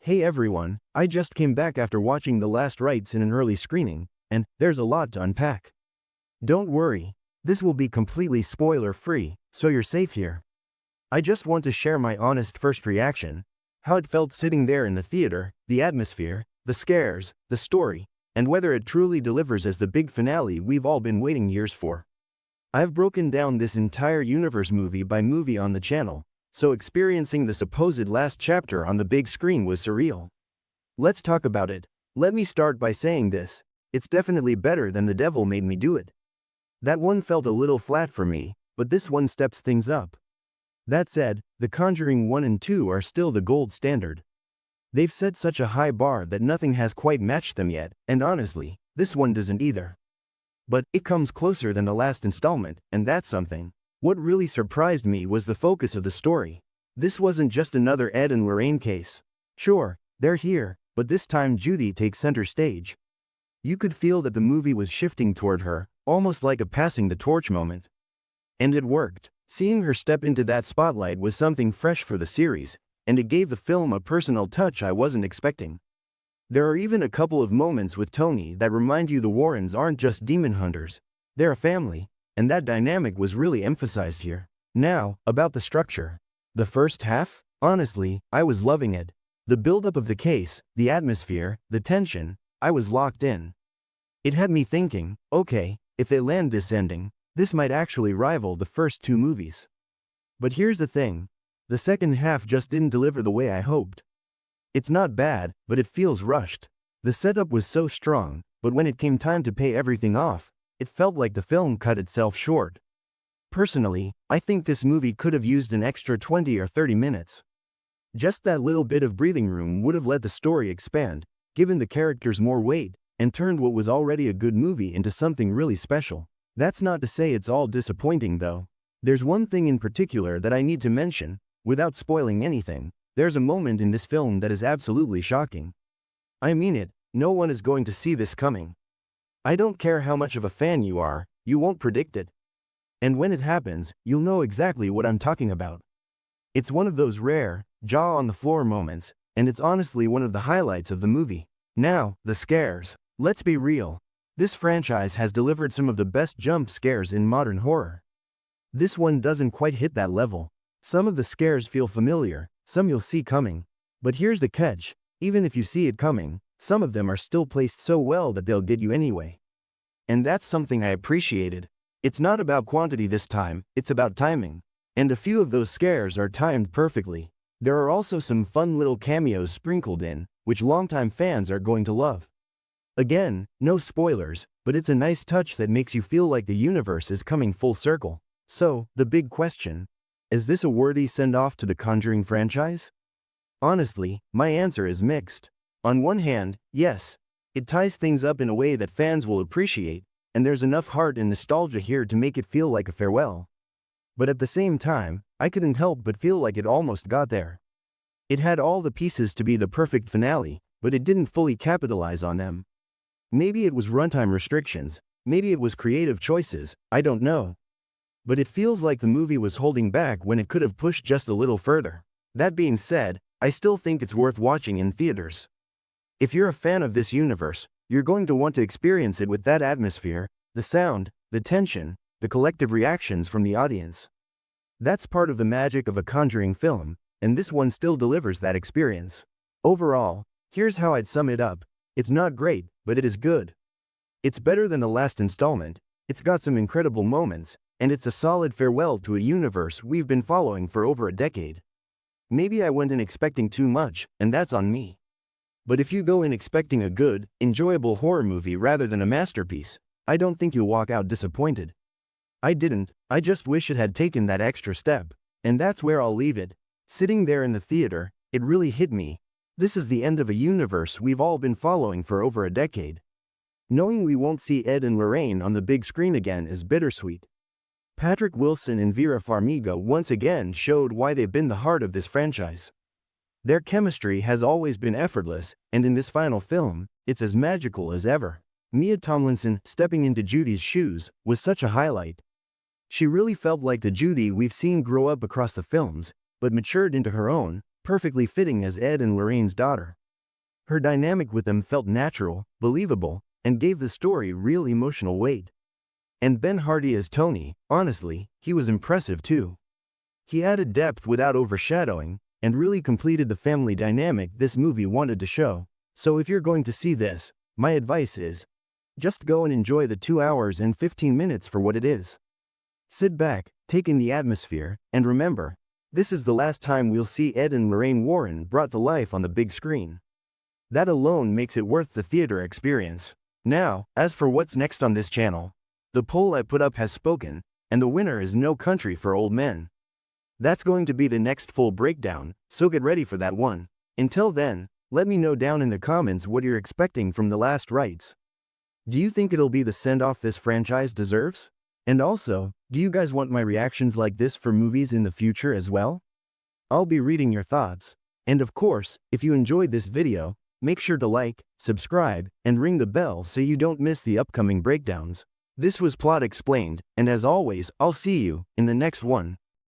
Hey everyone, I just came back after watching the last Rites in an early screening, and there's a lot to unpack. Don't worry, this will be completely spoiler-free, so you're safe here. I just want to share my honest first reaction, how it felt sitting there in the theater, the atmosphere, the scares, the story, and whether it truly delivers as the big finale we've all been waiting years for. I've broken down this entire universe movie by movie on the channel, so experiencing the supposed last chapter on the big screen was surreal. Let's talk about it. Let me start by saying this, it's definitely better than The Devil Made Me Do It. That one felt a little flat for me, but this one steps things up. That said, The Conjuring 1 and 2 are still the gold standard. They've set such a high bar that nothing has quite matched them yet, and honestly, this one doesn't either. But it comes closer than the last installment, and that's something. What really surprised me was the focus of the story. This wasn't just another Ed and Lorraine case. Sure, they're here, but this time Judy takes center stage. You could feel that the movie was shifting toward her, almost like a passing the torch moment. And it worked. Seeing her step into that spotlight was something fresh for the series, and it gave the film a personal touch I wasn't expecting. There are even a couple of moments with Tony that remind you the Warrens aren't just demon hunters, they're a family, and that dynamic was really emphasized here. Now, about the structure. The first half? Honestly, I was loving it. The buildup of the case, the atmosphere, the tension, I was locked in. It had me thinking, okay, if they land this ending, this might actually rival the first two movies. But here's the thing. The second half just didn't deliver the way I hoped. It's not bad, but it feels rushed. The setup was so strong, but when it came time to pay everything off, it felt like the film cut itself short. Personally, I think this movie could have used an extra 20 or 30 minutes. Just that little bit of breathing room would have let the story expand, given the characters more weight, and turned what was already a good movie into something really special. That's not to say it's all disappointing though. There's one thing in particular that I need to mention, without spoiling anything. There's a moment in this film that is absolutely shocking. I mean it, no one is going to see this coming. I don't care how much of a fan you are, you won't predict it. And when it happens, you'll know exactly what I'm talking about. It's one of those rare, jaw-on-the-floor moments, and it's honestly one of the highlights of the movie. Now, the scares. Let's be real. This franchise has delivered some of the best jump scares in modern horror. This one doesn't quite hit that level. Some of the scares feel familiar, some you'll see coming. But here's the catch, even if you see it coming, some of them are still placed so well that they'll get you anyway. And that's something I appreciated. It's not about quantity this time, it's about timing. And a few of those scares are timed perfectly. There are also some fun little cameos sprinkled in, which longtime fans are going to love. Again, no spoilers, but it's a nice touch that makes you feel like the universe is coming full circle. So, the big question. Is this a worthy send-off to the Conjuring franchise? Honestly, my answer is mixed. On one hand, yes, it ties things up in a way that fans will appreciate, and there's enough heart and nostalgia here to make it feel like a farewell. But at the same time, I couldn't help but feel like it almost got there. It had all the pieces to be the perfect finale, but it didn't fully capitalize on them. Maybe it was runtime restrictions, maybe it was creative choices, I don't know. But it feels like the movie was holding back when it could have pushed just a little further. That being said, I still think it's worth watching in theaters. If you're a fan of this universe, you're going to want to experience it with that atmosphere, the sound, the tension, the collective reactions from the audience. That's part of the magic of a Conjuring film, and this one still delivers that experience. Overall, here's how I'd sum it up. It's not great, but it is good. It's better than the last installment, it's got some incredible moments, and it's a solid farewell to a universe we've been following for over a decade. Maybe I went in expecting too much, and that's on me. But if you go in expecting a good, enjoyable horror movie rather than a masterpiece, I don't think you'll walk out disappointed. I didn't, I just wish it had taken that extra step. And that's where I'll leave it. Sitting there in the theater, it really hit me. This is the end of a universe we've all been following for over a decade. Knowing we won't see Ed and Lorraine on the big screen again is bittersweet. Patrick Wilson and Vera Farmiga once again showed why they've been the heart of this franchise. Their chemistry has always been effortless, and in this final film, it's as magical as ever. Mia Tomlinson stepping into Judy's shoes was such a highlight. She really felt like the Judy we've seen grow up across the films, but matured into her own, perfectly fitting as Ed and Lorraine's daughter. Her dynamic with them felt natural, believable, and gave the story real emotional weight. And Ben Hardy as Tony, honestly, he was impressive too. He added depth without overshadowing, and really completed the family dynamic this movie wanted to show. So if you're going to see this, my advice is, just go and enjoy the 2 hours and 15 minutes for what it is. Sit back, take in the atmosphere, and remember, this is the last time we'll see Ed and Lorraine Warren brought to life on the big screen. That alone makes it worth the theater experience. Now, as for what's next on this channel, the poll I put up has spoken, and the winner is No Country for Old Men. That's going to be the next full breakdown, so get ready for that one. Until then, let me know down in the comments what you're expecting from The Last Rites. Do you think it'll be the send-off this franchise deserves? And also, do you guys want my reactions like this for movies in the future as well? I'll be reading your thoughts. And of course, if you enjoyed this video, make sure to like, subscribe, and ring the bell so you don't miss the upcoming breakdowns. This was Plot Explained, and as always, I'll see you in the next one.